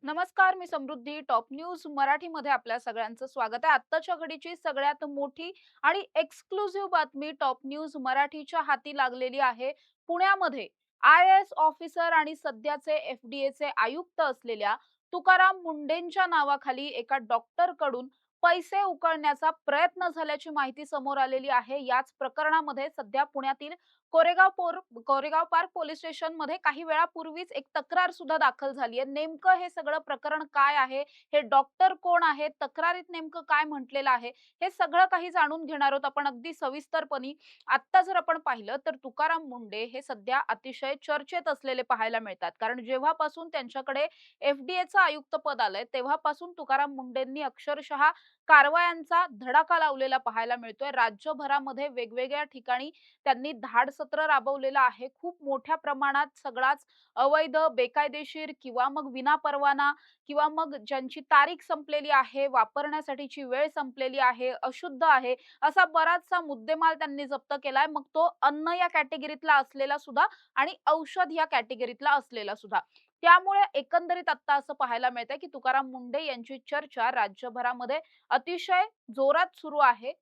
नमस्कार, मी समृद्धी. Top news मराठीमध्ये आपल्या सगळ्यांचं स्वागत आहे. आत्ताच्या घडीची सगळ्यात मोठी आणि एक्सक्लुझिव्ह बातमी टॉप न्यूज मराठीच्या हाती लागलेली आहे. पुण्यामध्ये IAS ऑफिसर आणि सध्याचे FDAचे आयुक्त असलेल्या तुकाराम मुंढेंच्या नावाखाली एका डॉक्टरकडून पैसे उकळण्याचा प्रयत्न झाल्याची माहिती समोर आलेली आहे. याच प्रकरणामध्ये सध्या पुण्यातील कोरेगाव पार्क पोलीस स्टेशनमध्ये काही वेळापूर्वीच एक तक्रार सुद्धा दाखल झाली आहे. नेमकं हे सगळं प्रकरण काय आहे? हे डॉक्टर कोण आहेत? तक्रारीत नेमकं काय म्हटलेलं आहे? हे सगळं काही जाणून घेणार आहोत आपण अगदी सविस्तरपणे. आत्ता जर आपण पाहिलं तर तुकाराम मुंढे हे सध्या अतिशय चर्चेत असलेले पाहायला मिळतात. कारण जेव्हापासून त्यांच्याकडे FDAचं आयुक्त पद आलंय, तेव्हापासून तुकाराम मुंढेंनी अक्षरशः कारवायांचा धडाका लावलेला पाहायला मिळतोय. राज्यभरामध्ये वेगवेगळ्या ठिकाणी त्यांनी धाडसत्र राबवलेलं आहे. खूप मोठ्या प्रमाणात सगळाच अवैध, बेकायदेशीर किंवा मग विनापरवाना किंवा मग ज्यांची तारीख संपलेली आहे, वापरण्यासाठीची वेळ संपलेली आहे, अशुद्ध आहे, असा बराचसा मुद्देमाल त्यांनी जप्त केलाय. मग तो अन्न या कॅटेगरीतला असलेला सुद्धा आणि औषध या कॅटेगरीतला असलेला सुद्धा. त्यामुळे एकंदरीत आता असं पाहायला मिळतंय, की तुकाराम मुंढे यांची चर्चा राज्यभरामध्ये अतिशय जोरात सुरू आहे.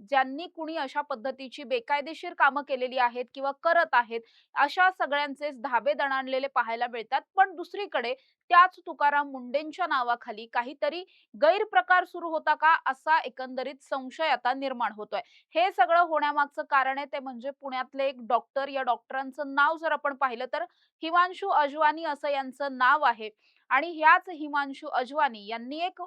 ज्यांनी कुणी अशा पद्धतीची बेकायदेशीर कामं केलेली आहेत किंवा करत आहेत, अशा सगळ्यांचेच धाबे दणाणलेले पाहायला मिळतात. पण दुसरीकडे त्याच तुकाराम मुंढेंच्या नावाखाली काहीतरी गैरप्रकार सुरू होता का, असा एकंदरीत संशय आता निर्माण होतोय. हे सगळं होण्यामागचं कारण आहे ते म्हणजे पुण्यातले एक डॉक्टर. या डॉक्टरांचं नाव जर आपण पाहिलं तर हिमांशू अजवानी असं यांचं नाव आहे. आणि ह्याच हिमांशू अजवानी यांनी एक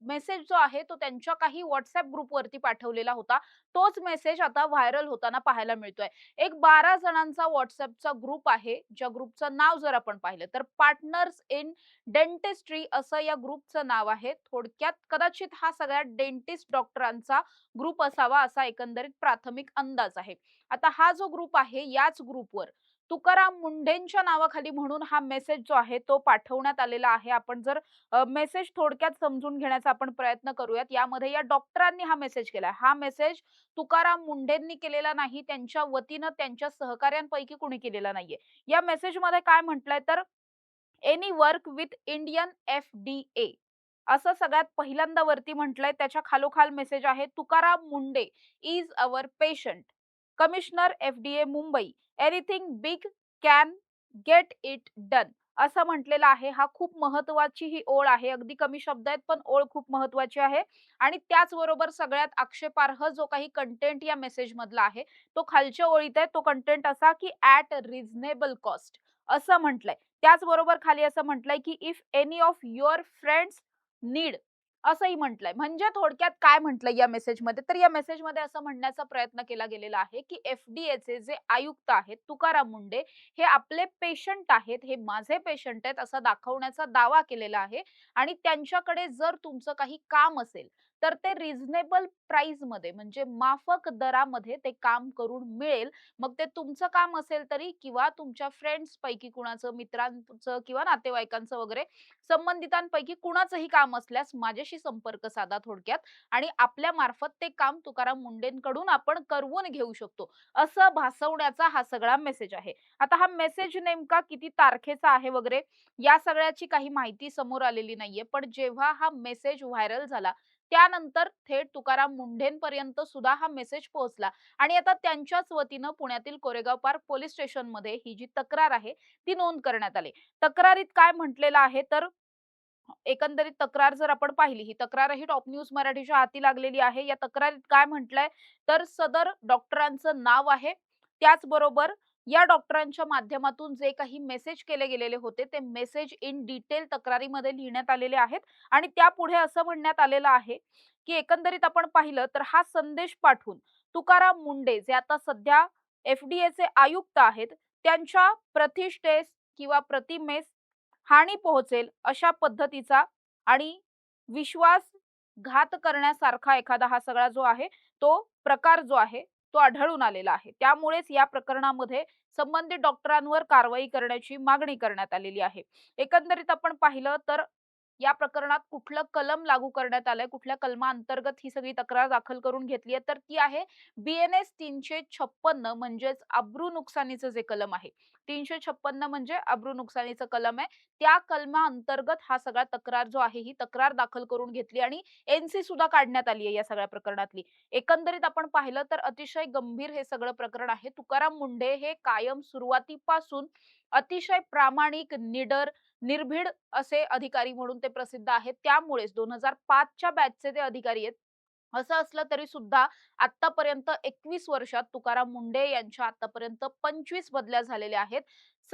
मेसेज जो आहे तो त्यांच्या काही WhatsApp ग्रुपवरती पाठवलेला होता. तोच मेसेज आता व्हायरल होताना पाहायला मिळतोय. एक 12 जणांचा WhatsAppचा ग्रुप आहे, ज्या ग्रुपचं नाव जर आपण पाहिलं तर पार्टनर्स इन डेंटिस्ट्री असं या ग्रुपचं नाव आहे. थोडक्यात कदाचित हा सगळ्या डेंटिस्ट डॉक्टरांचा ग्रुप असावा असा एकंदरीत प्राथमिक अंदाज आहे. आता हा जो ग्रुप आहे याच ग्रुपवर तुकाराम मुंढेंच्या नावाखाली म्हणून हा मेसेज जो आहे तो पाठवण्यात आलेला आहे. आपण जर मेसेज थोडक्यात समजून घेण्याचा आपण प्रयत्न करूयात. यामध्ये या डॉक्टरांनी हा मेसेज केलाय. हा मेसेज तुकाराम मुंढेंनी केलेला नाही. त्यांच्या वतीनं त्यांच्या सहकाऱ्यांपैकी कुणी केलेला नाहीये. या मेसेजमध्ये काय म्हटलंय तर any work with Indian FDA असं सगळ्यात पहिल्यांदा वरती म्हटलंय. त्याच्या खालोखाल मेसेज आहे Tukaram Munde is our patient. Commissioner FDA Mumbai. Anything big can get it done. असं म्हटलेलं आहे. हा खूप महत्वाची ही ओळ आहे. अगदी कमी शब्द आहेत पण ओळ खूप महत्वाची आहे. आणि त्याचबरोबर सगळ्यात आक्षेपार्ह जो काही कंटेंट या मेसेज मधला आहे तो खालच्या ओळीत आहे. तो कंटेंट असा की ॲट रिझनेबल कॉस्ट असं म्हटलंय. त्याचबरोबर खाली असं म्हटलंय की if any of your friends need असंही म्हटलंय. म्हणजे थोडक्यात काय म्हटलंय या मेसेजमध्ये तर या मेसेजमध्ये असं म्हणण्याचा प्रयत्न केला गेलेला आहे की FDAचे जे आयुक्त आहेत तुकाराम मुंढे हे आपले पेशंट आहेत, हे माझे पेशंट आहेत असा दाखवण्याचा दावा केलेला आहे. आणि त्यांच्याकडे जर तुमचं काही काम असेल तर ते रिझनेबल प्राइस मध्ये म्हणजे माफक दरामध्ये ते काम करून मिळेल. मग ते तुमचं काम असेल तरी किंवा तुमच्या फ्रेंड्स पैकी कुणाचं, मित्रांचं किंवा नातेवाईकांचं वगैरे संबंधितांपैकी कुणाचंही काम असल्यास माझ्याशी संपर्क साधा थोडक्यात. आणि आपल्या मार्फत ते काम तुकाराम मुंढेंकडून आपण करवून घेऊ शकतो असं भासवण्याचा हा सगळा मेसेज आहे. आता हा मेसेज नेमका किती तारखेचा आहे वगैरे या सगळ्याची काही माहिती समोर आलेली नाहीये. पण जेव्हा हा मेसेज व्हायरल झाला त्यानंतर थेट तुकाराम मुंढेंपर्यंत सुद्धा हा मेसेज पोहोचला. आणि आता त्यांच्याच वतीनं पुण्यातील कोरेगाव पार्क पोलीस स्टेशनमध्ये ही जी तक्रार आहे ती नोंद करण्यात आली. तक्रारीत काय म्हटलेलं आहे तर एकंदरीत तक्रार जर आपण पाहिली, ही तक्रारही टॉप न्यूज मराठीच्या हाती लागलेली आहे. या तक्रारीत काय म्हटलंय तर सदर डॉक्टरांचं नाव आहे. त्याचबरोबर या डॉक्टरांच्या माध्यमातून जे काही मेसेज केले गेलेले होते ते मेसेज इन डिटेल तक्रारीमध्ये लिहिण्यात आलेले आहेत. आणि त्यापुढे असं म्हणण्यात आलेलं आहे की एकंदरीत आपण पाहिलं तर हा संदेश पाठवून तुकाराम मुंढे जे आता सध्या FDAचे आयुक्त आहेत त्यांच्या प्रतिष्ठेस किंवा प्रतिमेस हानी पोहोचेल अशा पद्धतीचा आणि विश्वासघात करण्यासारखा एखादा हा सगळा जो आहे तो प्रकार जो आहे तो आढळून आलेला आहे. त्यामुळेच या प्रकरणामध्ये संबंधित डॉक्टरांवर कारवाई करण्याची मागणी करण्यात आलेली आहे. एकंदरीत आपण पाहिलं तर या प्रकरणात कुठलं कलम लागू करण्यात आलंय, कुठल्या कलमाअंतर्गत ही सगळी तक्रार दाखल करून घेतली आहे, तर ती आहे BNS 356 म्हणजेच अब्रू नुकसानीचं जे कलम आहे. 356 म्हणजे अब्रू नुकसानीचं कलम आहे. त्या कलमाअंतर्गत हा सगळा तक्रार जो आहे, ही तक्रार दाखल करून घेतली आणि एनसी सुद्धा काढण्यात आली आहे या सगळ्या प्रकरणातली. एकंदरीत आपण पाहिलं तर अतिशय गंभीर हे सगळं प्रकरण आहे. तुकाराम मुंढे हे कायम सुरुवातीपासून अतिशय प्रामाणिक, निडर, निर्भीड असे अधिकारी म्हणून ते प्रसिद्ध आहेत. त्यामुळेच 2005 च्या बॅचचे ते अधिकारी आहेत. असं असलं तरी सुद्धा आत्तापर्यंत 21 वर्षात तुकाराम मुंढे यांच्या आत्तापर्यंत 25 बदल्या झालेल्या आहेत.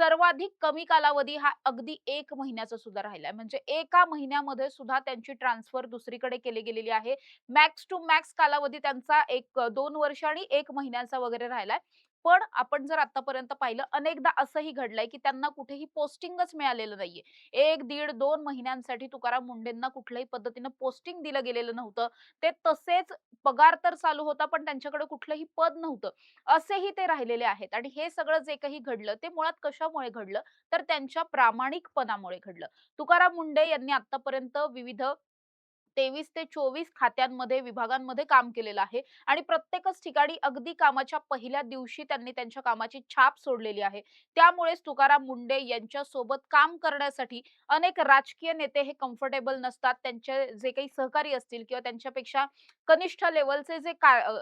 सर्वाधिक कमी कालावधी हा अगदी 1 महिन्याचा सुद्धा राहिलाय. म्हणजे एका महिन्यामध्ये सुद्धा त्यांची ट्रान्सफर दुसरीकडे केली गेलेली आहे. मॅक्स टू मॅक्स कालावधी त्यांचा 2 वर्ष आणि 1 महिन्याचा वगैरे राहिलाय. पण आपण जर आत्तापर्यंत पाहिलं अनेकदा असंही घडलंय, की त्यांना कुठेही पोस्टिंगच मिळालेलं नाहीये. 1, दीड, 2 महिन्यांसाठी तुकाराम मुंढेंना कुठल्याही पद्धतीनं पोस्टिंग दिलं गेलेलं नव्हतं. ते तसेच पगार तर चालू होता, पण त्यांच्याकडे कुठलंही पद नव्हतं. असेही ते राहिलेले आहेत आणि हे सगळं जे काही घडलं, ते मुळात कशामुळे घडलं, तर त्यांच्या प्रामाणिकपणामुळे घडलं. तुकाराम मुंढे यांनी आत्तापर्यंत विविध 23 ते 24 खात्यांमध्ये, विभागांमध्ये काम केलेलं आहे आणि प्रत्येकच ठिकाणी अगदी कामाच्या पहिल्या दिवशी त्यांनी त्यांच्या कामाची छाप सोडलेली आहे. त्यामुळेच तुकाराम मुंढे यांच्यासोबत काम करण्यासाठी अनेक राजकीय नेते हे कम्फर्टेबल नसतात. त्यांचे जे काही सहकारी असतील किंवा त्यांच्यापेक्षा कनिष्ठ लेव्हलचे जे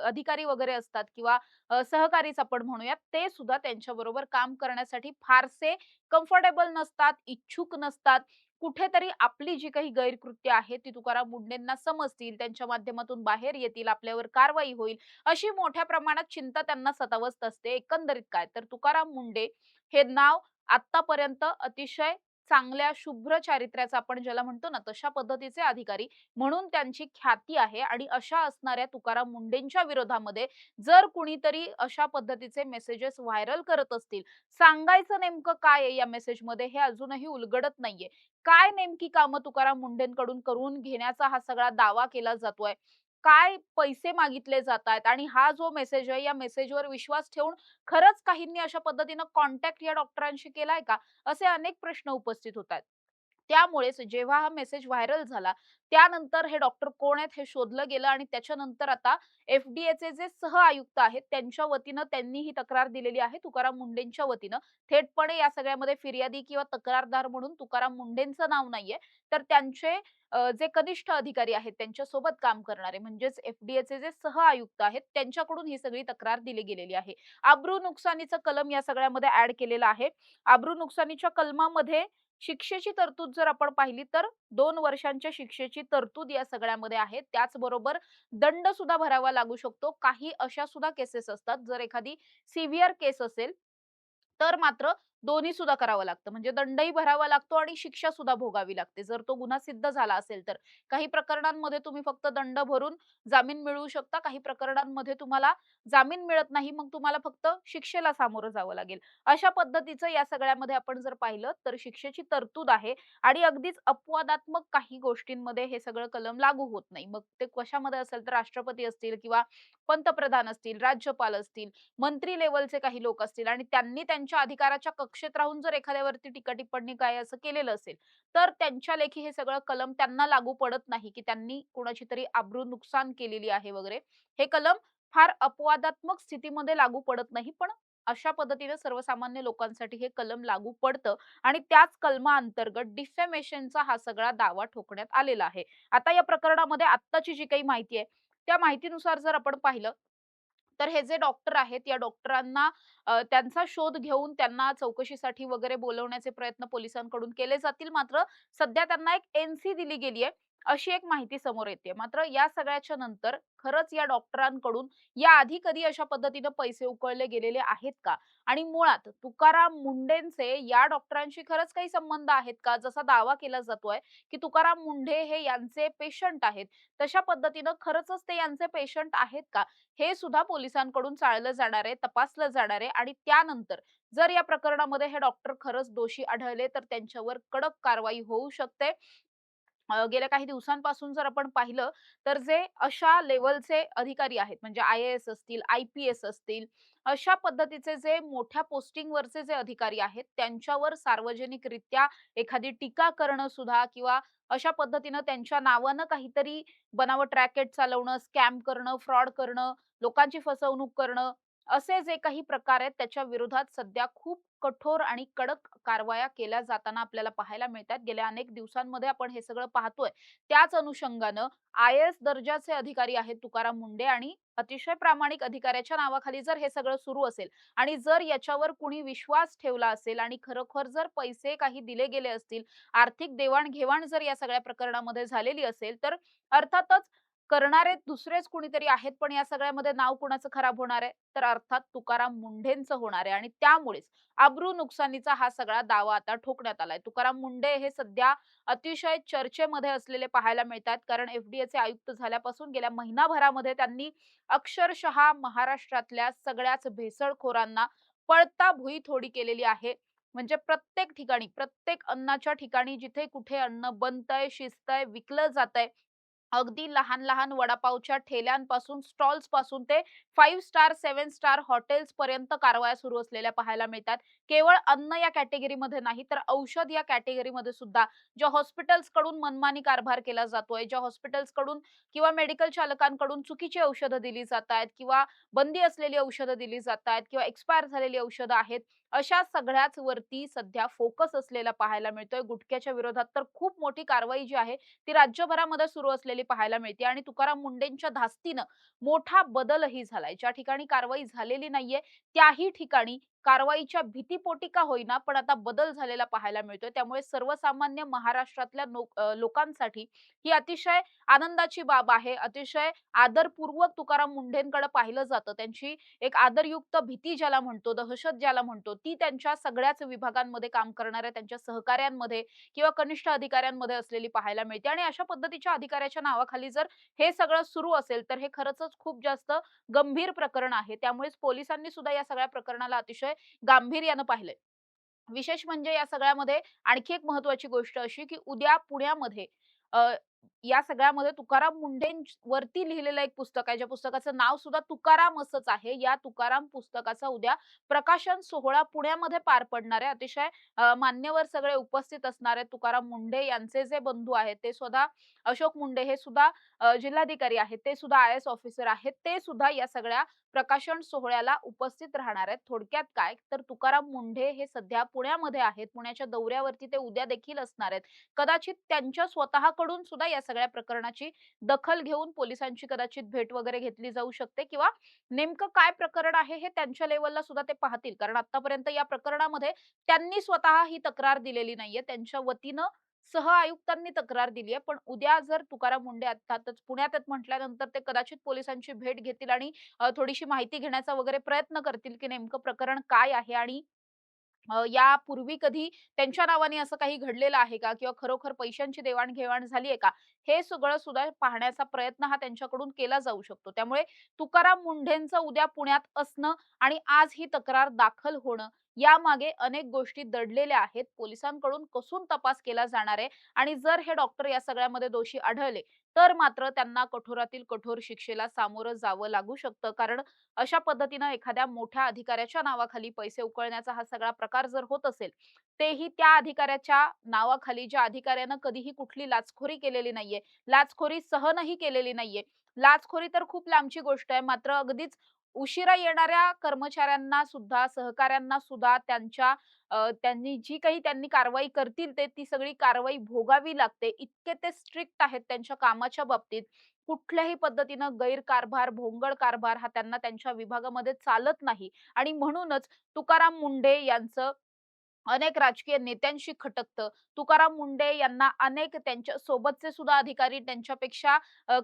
अधिकारी वगैरे असतात किंवा सहकारीच आपण म्हणूयात, ते सुद्धा त्यांच्याबरोबर काम करण्यासाठी फारसे कम्फर्टेबल नसतात, इच्छुक नसतात. कुठेतरी आपली जी काही गैरकृत्य आहेत ती तुकाराम मुंढेंना समजतील, त्यांच्या माध्यमातून बाहेर येतील, आपल्यावर कारवाई होईल, अशी मोठ्या प्रमाणात चिंता त्यांना सतावत असते. एकंदरीत काय तर तुकाराम मुंडे हे नाव आत्तापर्यंत अतिशय चांगल्या शुभ्र चारित्र्याचं आपण ज्याला म्हणतो ना, तशा पद्धतीचे अधिकारी म्हणून त्यांची ख्याती आहे आणि अशा असणाऱ्या तुकाराम मुंढेंच्या विरोधामध्ये जर कुणीतरी अशा पद्धतीचे मेसेजेस व्हायरल करत असतील, सांगायचं नेमकं काय आहे या मेसेजमध्ये हे अजूनही उलगडत नाहीये. काय नेमकी कामं तुकाराम मुंढेंकडून करून घेण्याचा हा सगळा दावा केला जातोय? काय पैसे मागितले जातायत? आणि हा जो मेसेज आहे, या मेसेजवर विश्वास ठेवून खरंच काहींनी अशा पद्धतीनं कॉन्टॅक्ट या डॉक्टरांशी केलाय का? असे अनेक प्रश्न उपस्थित होतायत. त्यामुळेच जेव्हा हा मेसेज व्हायरल झाला, त्यानंतर हे डॉक्टर कोण आहेत हे शोधलं गेलं आणि त्याच्यानंतर आता एफ-डी-एचे जे सह आयुक्त आहेत, त्यांच्या वतीनं त्यांनी ही तक्रार दिलेली आहे तुकाराम मुंढेंच्या वतीनं. थेटपणे या सगळ्यामध्ये फिर्यादी किंवा तक्रारदार म्हणून तुकाराम मुंढेंचं नाव नाहीये, तर त्यांचे जे कनिष्ठ अधिकारी आहेत, त्यांच्यासोबत काम करणारे म्हणजेच एफ-डी-एचे जे सह आयुक्त आहेत, त्यांच्याकडून ही सगळी तक्रार दिली गेलेली आहे. अब्रू नुकसानीचं कलम या सगळ्यामध्ये ॲड केलेलं आहे. अब्रू नुकसानीच्या कलमामध्ये शिक्षेची तरतूद जर आपण पाहिली तर 2 वर्षांच्या शिक्षेची तरतूद या सगळ्यामध्ये आहे. त्याचबरोबर दंड सुद्धा भरावा लागू शकतो. काही अशा सुद्धा केसेस असतात, जर एखादी सिव्हिअर केस असेल, तर मात्र दोन्ही सुद्धा करावं लागतं. म्हणजे दंडही भरावा लागतो आणि शिक्षा सुद्धा भोगावी लागते. जर तो गुन्हा सिद्ध झाला असेल तर. काही प्रकरणांमध्ये तुम्ही फक्त दंड भरून जामीन मिळवू शकता. काही प्रकरणांमध्ये तुम्हाला जामीन मिळत नाही. मग तुम्हाला फक्त शिक्षेला सामोरं जावं लागेल. अशा पद्धतीचं या सगळ्यामध्ये आपण जर पाहिलं तर शिक्षेची तरतूद आहे आणि अगदीच अपवादात्मक काही गोष्टींमध्ये हे सगळं कलम लागू होत नाही. मग ते कशामध्ये असेल तर राष्ट्रपती असतील किंवा पंतप्रधान असतील, राज्यपाल असतील, मंत्री लेव्हलचे काही लोक असतील आणि त्यांनी त्यांच्या अधिकाराच्या कक्षेत राहून जर एखाद्यावरती टीका-टिप्पणी काय असं केलेलं असेल, तर त्यांच्या लेखी हे सगळं कलम त्यांना लागू पडत नाही, की त्यांनी कुणाची तरी आबरू नुकसान केलेली आहे वगैरे. हे कलम फार अपवादात्मक स्थितीमध्ये लागू पडत नाही, पण अशा पद्धतीने सर्वसामान्य लोकांसाठी हे कलम लागू पडतं आणि त्याच कलमाअंतर्गत डिफॅमेशनचा हा सगळा दावा ठोकण्यात आलेला आहे. आता या प्रकरणामध्ये आत्ताची जी काही माहिती आहे, त्या माहितीनुसार जर आपण पाहिलं तर हे जे डॉक्टर आहेत, या डॉक्टरांना त्यांचा शोध घेऊन त्यांना चौकशीसाठी वगैरे बोलवण्याचे प्रयत्न पोलिसांकडून केले जातील. मात्र सध्या त्यांना एक एन-सी दिली गेली आहे, अशी एक माहिती समोर येते. मात्र या सगळ्याच्या नंतर खरंच या डॉक्टरांकडून याआधी कधी अशा पद्धतीनं पैसे उकळले गेलेले आहेत का? आणि मुळात तुकाराम मुंढेंचे या डॉक्टरांशी खरंच काही संबंध आहेत का? जसा दावा केला जातोय, की तुकाराम मुंढे हे यांचे पेशंट आहेत. तशा पद्धतीनं खरंचच ते यांचे पेशंट आहेत का? हे सुद्धा पोलिसांकडून चाळलं जाणार आहे, तपासलं जाणार आहे आणि त्यानंतर जर या प्रकरणामध्ये हे डॉक्टर खरंच दोषी आढळले, तर त्यांच्यावर कडक कारवाई होऊ शकते. गेल्या काही दिवसांपासून जर आपण पाहिलं, तर जे अशा लेव्हलचे अधिकारी आहेत, म्हणजे IAS असतील, IPS असतील, अशा पद्धतीचे जे मोठ्या पोस्टिंगवरचे जे अधिकारी आहेत, त्यांच्यावर सार्वजनिकरित्या एखादी टीका करणं सुद्धा किंवा अशा पद्धतीनं त्यांच्या नावानं काहीतरी बनावट रॅकेट चालवणं, स्कॅम करणं, फ्रॉड करणं, लोकांची फसवणूक करणं, असे जे काही प्रकार आहेत, त्याच्या विरोधात सध्या खूप कठोर आणि कडक कारवाया केल्या जाताना आपल्याला पाहायला मिळतात. गेल्या अनेक दिवसांमध्ये आपण हे सगळं पाहतोय. त्याच अनुषंगानं IAS दर्जाचे अधिकारी आहेत तुकाराम मुंडे आणि अतिशय प्रामाणिक अधिकाऱ्याच्या नावाखाली जर हे सगळं सुरू असेल आणि जर याच्यावर कुणी विश्वास ठेवला असेल आणि खरोखर जर पैसे काही दिले गेले असतील, आर्थिक देवाण जर या सगळ्या प्रकरणामध्ये झालेली असेल, तर अर्थातच करणारे दुसरेच कुणीतरी आहेत, पण या सगळ्यामध्ये नाव कुणाचं खराब होणार आहे? तर अर्थात तुकाराम मुंढेंचं होणार आहे आणि त्यामुळेच अब्रू नुकसानीचा हा सगळा दावा आता ठोकण्यात आलाय. तुकाराम मुंडे हे सध्या अतिशय चर्चेमध्ये असलेले पाहायला मिळतात. कारण एफ-डी-एचे आयुक्त झाल्यापासून गेल्या महिनाभरामध्ये त्यांनी अक्षरशः महाराष्ट्रातल्या सगळ्याच भेसळखोरांना पळता भुई थोडी केलेली आहे. म्हणजे प्रत्येक ठिकाणी, प्रत्येक अन्नाच्या ठिकाणी जिथे कुठे अन्न बनतंय, शिजतंय, विकलं जातंय, अगदी लहान-लहान वडापावच्या ठेल्यांपासून, स्टॉल्सपासून ते 5 स्टार, 7 स्टार हॉटेल्सपर्यंत कारवाया सुरू असलेल्या पाहायला मिळतात. केवळ अन्न या कॅटेगरीमध्ये नाही, तर औषध या कॅटेगरीमध्ये सुद्धा ज्या हॉस्पिटल्सकडून मनमानी कारभार केला जातोय, ज्या हॉस्पिटल्सकडून किंवा मेडिकल चालकांकडून चुकीची औषधं दिली जातायत किंवा बंदी असलेली औषधं दिली जातायत किंवा एक्सपायर झालेली औषधं आहेत, अशा सगळ्याच वरती सध्या फोकस असलेला पाहायला मिळतोय. गुटख्याच्या विरोधात तर खूप मोठी कारवाई जी आहे ती राज्यभरामध्ये सुरू असलेली पाहायला मिळते आणि तुकाराम मुंडेंच्या धास्तीनं मोठा बदलही झालाय. ज्या ठिकाणी कारवाई झालेली नाहीये, त्याही ठिकाणी कारवाईच्या भीतीपोटी का होईना, पण आता बदल झालेला पाहायला मिळतोय. त्यामुळे सर्वसामान्य महाराष्ट्रातल्या लोकांसाठी ही अतिशय आनंदाची बाब आहे. अतिशय आदरपूर्वक तुकाराम मुंढेंकडे पाहिलं जातं. त्यांची एक आदरयुक्त भीती ज्याला म्हणतो, दहशत ज्याला म्हणतो, ती त्यांच्या सगळ्याच विभागांमध्ये काम करणाऱ्या त्यांच्या सहकाऱ्यांमध्ये किंवा कनिष्ठ अधिकाऱ्यांमध्ये असलेली पाहायला मिळते आणि अशा पद्धतीच्या अधिकाऱ्याच्या नावाखाली जर हे सगळं सुरू असेल, तर हे खरंच खूप जास्त गंभीर प्रकरण आहे. त्यामुळेच पोलिसांनी सुद्धा या सगळ्या प्रकरणाला अतिशय गांभीर्यानं पाहिलंय. विशेष म्हणजे या सगळ्यामध्ये आणखी एक महत्त्वाची गोष्ट अशी, की उद्या पुण्यामध्ये अ, या सगळ्यामध्ये तुकाराम मुंढेंवरती लिहिलेलं एक पुस्तक आहे. ज्या पुस्तकाचं नाव सुद्धा तुकाराम असंच आहे. या तुकाराम पुस्तकाचा उद्या प्रकाशन सोहळा पुण्यामध्ये पार पडणार आहे. अतिशय मान्यवर सगळे उपस्थित असणार आहेत. तुकाराम मुंढे यांचे जे बंधू आहेत, ते सुद्धा अशोक मुंडे हे सुद्धा जिल्हाधिकारी आहेत. ते सुद्धा IAS ऑफिसर आहेत. ते सुद्धा या सगळ्या प्रकाशन सोहळ्याला उपस्थित राहणार आहेत. थोडक्यात काय, तर तुकाराम मुंढे हे सध्या पुण्यामध्ये आहेत. पुण्याच्या दौऱ्यावरती ते उद्या देखील असणार आहेत. कदाचित त्यांच्या स्वतःकडून सुद्धा या सगळ्या प्रकरणाची दखल घेऊन पोलिसांची कदाचित भेट वगैरे घेतली जाऊ शकते किंवा नेमकं काय प्रकरण आहे हे त्यांच्या लेव्हलला सुद्धा ते पाहतील. कारण आत्तापर्यंत या प्रकरणामध्ये त्यांनी स्वतः ही तक्रार दिलेली नाहीये. त्यांच्या वतीनं सहआयुक्तांनी तक्रार दिली आहे. पण उद्या जर तुकाराम मुंडे अर्थातच पुण्यात आहेत म्हटल्यानंतर ते कदाचित पोलिसांची भेट घेतील आणि थोडीशी माहिती घेण्याचा वगैरे प्रयत्न करतील, की नेमकं प्रकरण काय आहे आणि यापूर्वी कधी त्यांच्या नावाने असं काही घडलेलं आहे का? किंवा खरोखर पैशांची देवाण-घेवाण झाली आहे का? हे सगळं सुद्धा पाहण्याचा प्रयत्न हा त्यांच्याकडून केला जाऊ शकतो. त्यामुळे तुकाराम मुंढेंचं उद्या पुण्यात असणं आणि आज ही तक्रार दाखल होणं, यामागे अनेक गोष्टी दडलेल्या आहेत. पोलिसांकडून कसून तपास केला जाणार आहे आणि जर हे डॉक्टर या सगळ्यामध्ये दोषी आढळले, तर मात्र त्यांना कठोरातील कठोर शिक्षेला सामोरं जावं लागू शकतं. कारण अशा पद्धतीनं एखाद्या मोठ्या अधिकाऱ्याच्या नावाखाली पैसे उकळण्याचा हा सगळा प्रकार जर होत असेल, तेही त्या अधिकाऱ्याच्या नावाखाली ज्या अधिकाऱ्यानं कधीही कुठली लाचखोरी केलेली नाहीये, लाचखोरी सहनही केलेली नाहीये. लाचखोरी तर खूप लांबची गोष्ट आहे. मात्र अगदीच उशिरा येणाऱ्या कर्मचाऱ्यांना सुद्धा, सहकाऱ्यांना सुद्धा त्यांनी जी काही कारवाई करतील ती सगळी कारवाई भोगावी लागते. इतके ते स्ट्रिक्ट आहेत त्यांच्या कामाच्या बाबतीत. कुठल्याही पद्धतीनं गैरकारभार, भोंगळ कारभार हा त्यांना त्यांच्या विभागामध्ये चालत नाही आणि म्हणूनच तुकाराम मुंढे यांचं अनेक राजकीय नेत्यांशी खटकतं. तुकाराम मुंडे यांना अनेक त्यांच्या सोबतचे सुद्धा अधिकारी, त्यांच्यापेक्षा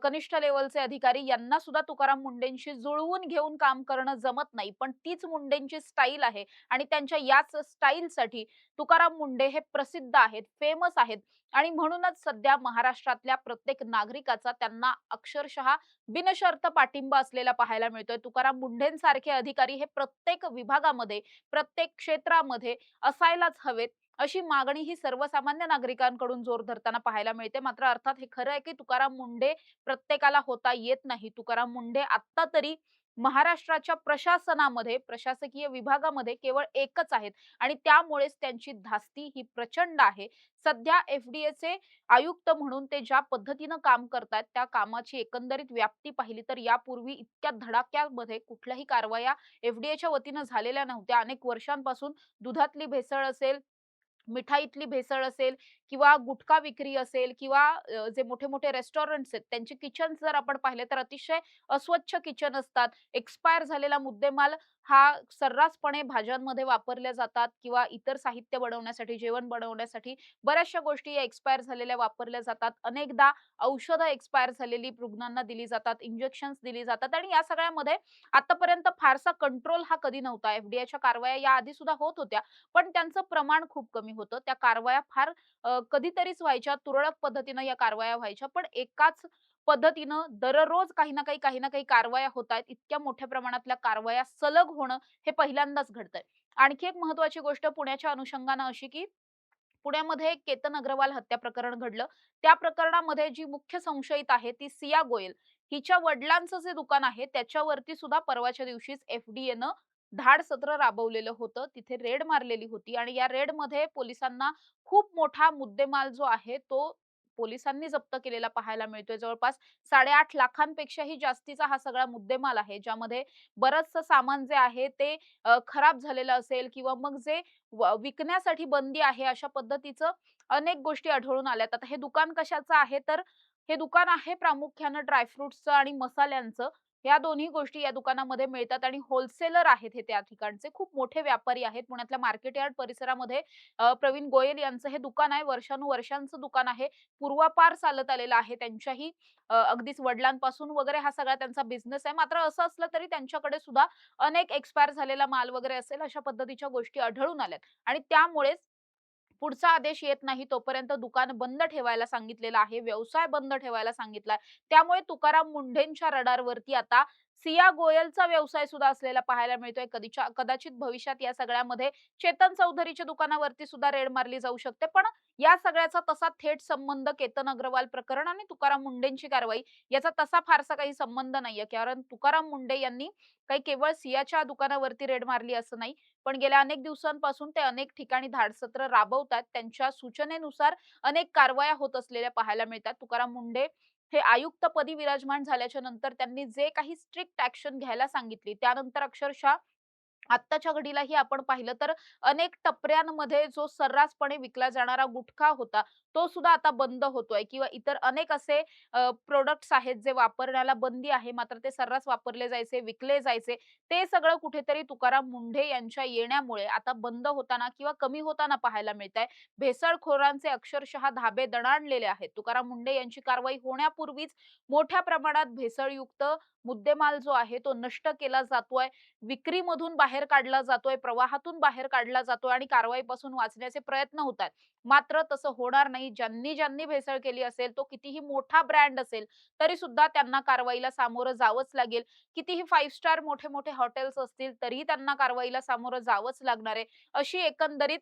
कनिष्ठ लेव्हलचे अधिकारी यांना सुद्धा तुकाराम मुंडेंशी जुळवून घेऊन काम करणं जमत नाही. पण तीच मुंडेंची स्टाईल आहे आणि त्यांच्या याच स्टाईलसाठी तुकाराम मुंडे हे प्रसिद्ध आहेत, फेमस आहेत आणि म्हणूनच सध्या महाराष्ट्रातल्या प्रत्येक नागरिकाचा त्यांना अक्षरशः बिनशर्त पाठिंबा असलेला पाहायला मिळतोय. तुकाराम मुंढेंसारखे अधिकारी हे प्रत्येक विभागामध्ये, प्रत्येक क्षेत्रामध्ये असायलाच हवेत. अशी मागणी ही सर्वसामान्य नागरिकांकडून जोर धरताना पाहायला मिळते. मात्र अर्थात हे खरं आहे, की तुकाराम मुंढे प्रत्येकाला होता येत नाही. तुकाराम मुंढे आत्ता तरी महाराष्ट्राच्या प्रशासनामध्ये, प्रशासकीय विभागामध्ये केवळ एकच आहेत आणि त्यामुळेच त्यांची धास्ती ही प्रचंड आहे. सध्या एफ-डी-एचे आयुक्त म्हणून ते ज्या पद्धतीनं काम करतायत, त्या कामाची एकंदरीत व्याप्ती पाहिली तर यापूर्वी इतक्या धडाक्यामध्ये कुठल्याही कारवाया एफ-डी-एच्या वतीनं झालेल्या नव्हत्या. अनेक वर्षांपासून दुधातली भेसळ असेल, मिठाईतली भेसळ असेल किंवा गुटखा विक्री असेल किंवा जे मोठे-मोठे रेस्टॉरंट्स आहेत त्यांचे किचन्स जर आपण पाहिले तर अतिशय अस्वच्छ किचन असतात. एक्सपायर झालेला मुद्देमाल हा सर्रासपणे भाज्यांमध्ये वापरल्या जातात किंवा इतर साहित्य बनवण्यासाठी, जेवण बनवण्यासाठी बऱ्याचशा गोष्टी या एक्सपायर झालेल्या वापरल्या जातात. अनेकदा औषधं एक्सपायर झालेली रुग्णांना दिली जातात, इंजेक्शन्स दिली जातात आणि या सगळ्यामध्ये आतापर्यंत फारसा कंट्रोल हा कधी नव्हता. एफ कारवाया याआधी सुद्धा होत होत्या. पण त्यांचं प्रमाण खूप कमी होतं. त्या कारवाया फार कधीतरीच व्हायच्या, तुरळक पद्धतीनं या कारवाया व्हायच्या. पण एकाच पद्धतीनं दररोज काही ना काही कारवाया होतायत. इतक्या मोठ्या प्रमाणातल्या कारवाया सलग होणं हे पहिल्यांदाच घडतंय. आणखी एक महत्त्वाची गोष्ट पुण्याच्या अनुषंगानं अशी, की पुण्यामध्ये एक केतन अग्रवाल हत्या प्रकरण घडलं. त्या प्रकरणामध्ये जी मुख्य संशयित आहे ती सिया गोयल. हिच्या वडिलांचं जे दुकान आहे त्याच्यावरती सुद्धा परवाच्या दिवशीच एफ-डी-एनं धाड सत्र राबवलेलं होतं. तिथे रेड मारलेली होती आणि या रेडमध्ये पोलिसांना खूप मोठा मुद्देमाल जो आहे तो पोलिसांनी जप्त केलेला पाहायला मिळतोय. जवळपास 8.5 लाखांपेक्षाही जास्तीचा हा सगळा मुद्देमाल आहे. ज्यामध्ये बरचसं सामान जे आहे ते खराब झालेलं असेल किंवा मग जे विकण्यासाठी बंदी आहे अशा पद्धतीचं अनेक गोष्टी आढळून आल्यात. आता हे दुकान कशाचं आहे तर हे दुकान आहे प्रामुख्यानं ड्रायफ्रुट्सचं आणि मसाल्यांचं. ह्या दोन्ही गोष्टी या दुकानामध्ये मिळतात आणि होलसेलर आहेत हे त्या ठिकाणचे. खूप मोठे व्यापारी आहेत. पुण्यातल्या मार्केट यार्ड परिसरामध्ये प्रवीण गोयल यांचं हे दुकान आहे. वर्षानुवर्षांचं दुकान आहे. पूर्वापार चालत आलेलं आहे. त्यांच्याही अगदीच वडिलांपासून वगैरे हा सगळा त्यांचा बिझनेस आहे. मात्र असं असलं तरी त्यांच्याकडे सुद्धा अनेक एक्सपायर झालेला माल वगैरे असेल अशा पद्धतीच्या गोष्टी आढळून आल्यात आणि त्यामुळेच पुढचा आदेश येत नाही तोपर्यंत दुकान बंद ठेवायला सांगितलेलं आहे. व्यवसाय बंद ठेवायला सांगितलाय. त्यामुळे तुकाराम मुंढेंच्या रडारवरती आता सिया गोयलचा व्यवसाय सुद्धा असलेला पाहायला मिळतोय. कदाचित भविष्यात या सगळ्यामध्ये चेतन चौधरीच्या दुकानावरती सुद्धा रेड मारली जाऊ शकते. पण या सगळ्याचा तसा थेट संबंध केतन अग्रवाल प्रकरण आणि तुकाराम मुंढेंची कारवाई याचा तसा फारसा काही संबंध नाहीये. कारण तुकाराम मुंढे यांनी काही केवळ सियाच्या दुकानावरती रेड मारली असं नाही. पण गेल्या अनेक दिवसांपासून ते अनेक ठिकाणी धाडसत्र राबवतात. त्यांच्या सूचनेनुसार अनेक कारवाया होत असलेल्या पाहायला मिळतात. तुकाराम मुंढे हे आयुक्तपदी विराजमान झाल्याच्या नंतर त्यांनी जे काही स्ट्रिक्ट ॲक्शन घ्यायला सांगितली, त्यानंतर अक्षरशः आत्ताच्या घडीलाही आपण पाहिलं तर अनेक टपऱ्यांमध्ये जो सर्रासपणे विकला जाणारा गुटखा होता, तो सुद्धा आता बंद होतोय किंवा इतर अनेक असे प्रॉडक्ट्स आहेत जे वापरण्याला बंदी आहे. मात्र ते सर्रास वापरले जायचे, विकले जायचे. ते सगळं कुठेतरी तुकाराम मुंढे यांच्या येण्यामुळे आता बंद होताना किंवा कमी होताना पाहायला मिळतंय. भेसळखोरांचे अक्षरशः धाबे दणाणलेले आहेत. तुकाराम मुंढे यांची कारवाई होण्यापूर्वीच मोठ्या प्रमाणात भेसळयुक्त मुद्देमाल जो आहे तो नष्ट केला जातोय. विक्रीमधून बाहेर काढला जातोय, प्रवाहातून बाहेर काढला जातोय आणि कारवाईपासून वाचण्याचे प्रयत्न होतात. मात्र तसं होणार नाही. ज्यांनी भेसळ केली असेल, तो कितीही मोठा ब्रँड असेल, तरी सुद्धा त्यांना कारवाईला सामोरं जावंच लागेल. कितीही 5 स्टार मोठे-मोठे हॉटेल्स असतील, तरीही त्यांना कारवाईला सामोरं जावंच लागणार आहे. अशी एकंदरीत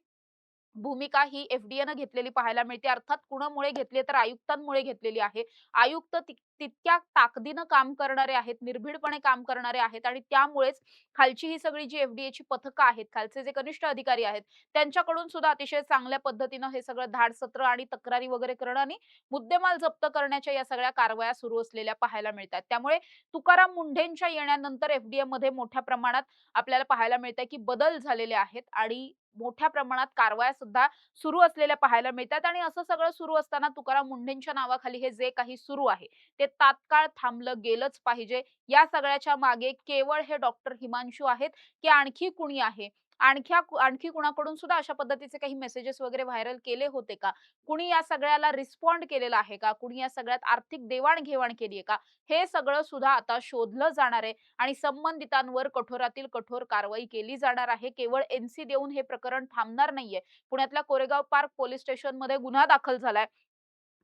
भूमिका ही एफ-डी-एनं घेतलेली पाहायला मिळते. अर्थात कुणामुळे घेतली तर आयुक्तांमुळे घेतलेली आहे. आयुक्त तितक्या ताकदीनं काम करणारे आहेत, निर्भीडपणे काम करणारे आहेत आणि त्यामुळेच खालची ही सगळी जी एफ-डी-एची पथकं आहेत, खालचे जे कनिष्ठ अधिकारी आहेत, त्यांच्याकडून सुद्धा अतिशय चांगल्या पद्धतीनं हे सगळं धाडसत्र आणि तक्रारी वगैरे करणं आणि मुद्देमाल जप्त करण्याच्या या सगळ्या कारवाया सुरू असलेल्या पाहायला मिळतात. त्यामुळे तुकाराम मुंढेंच्या येण्यानंतर एफ-डी-एमध्ये मोठ्या प्रमाणात आपल्याला पाहायला मिळतंय, की बदल झालेले आहेत आणि मोठ्या प्रमाणात कारवाया सुद्धा सुरू असलेल्या पाहायला मिळतात आणि असं सगळं सुरू असताना तुकाराम मुंढेंच्या नावाखाली हे जे काही सुरू आहे ते तात्काळ थांबलं गेलंच पाहिजे. या सगळ्याच्या मागे केवळ हे डॉक्टर हिमांशू आहेत, की आणखी कुणी आहे? आणखी कुणाकडून सुद्धा अशा पद्धतीचे काही मेसेजेस वगैरे व्हायरल केले होते का? कुणी या सगळ्याला रिस्पॉन्ड केलेला आहे का? कुणी या सगळ्यात आर्थिक देवाण-घेवाण केली आहे का? हे सगळं सुद्धा आता शोधलं जाणार आहे आणि संबंधितांवर कठोरातील कठोर कारवाई केली जाणार आहे. केवळ एनसी देऊन हे प्रकरण थांबणार नाहीये. पुण्यातल्या कोरेगाव पार्क पोलीस स्टेशनमध्ये गुन्हा दाखल झालाय.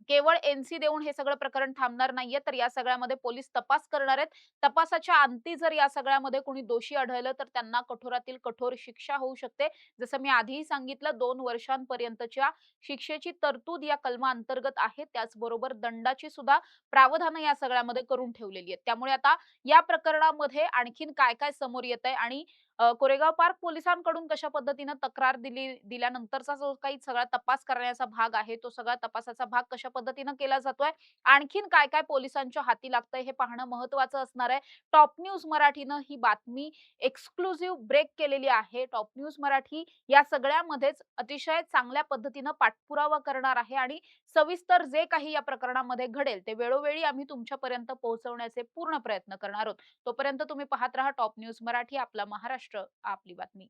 केवळ एन-सी देऊन हे सगळं प्रकरण थांबणार नाहीये, तर या सगळ्यामध्ये पोलीस तपास करणार आहेत. तपासाच्या अंती जर या सगळ्यामध्ये कोणी दोषी आढळलं, तर त्यांना कठोरातील कठोर शिक्षा होऊ शकते. जसं मी आधीही सांगितलं 2 वर्षांपर्यंतच्या शिक्षेची तरतूद या कलमाअंतर्गत आहे. त्याचबरोबर दंडाची सुद्धा प्रावधानं या सगळ्यामध्ये करून ठेवलेली आहेत. त्यामुळे आता या प्रकरणामध्ये आणखीन काय-काय समोर येतंय आणि कोरेगाव पार्क पोलिसांकडून कशा पद्धतीनं तक्रार दिल्यानंतरचा जो काही सगळा तपास करण्याचा भाग आहे, तो सगळा तपासाचा भाग कशा पद्धतीनं केला जातोय, आणखीन काय-काय पोलिसांच्या हाती लागतंय हे पाहणं महत्त्वाचं असणार आहे. टॉप न्यूज मराठीनं ही बातमी एक्सक्लुझिव्ह ब्रेक केलेली आहे. टॉप न्यूज मराठी या सगळ्यामध्येच अतिशय चांगल्या पद्धतीनं पाठपुरावा करणार आहे आणि सविस्तर जे काही या प्रकरणामध्ये घडेल, ते वेळोवेळी आम्ही तुमच्यापर्यंत पोहोचवण्याचे पूर्ण प्रयत्न करणार आहोत. तोपर्यंत तुम्ही पाहत रहा टॉप न्यूज मराठी, आपला महाराष्ट्र, आपली बातमी.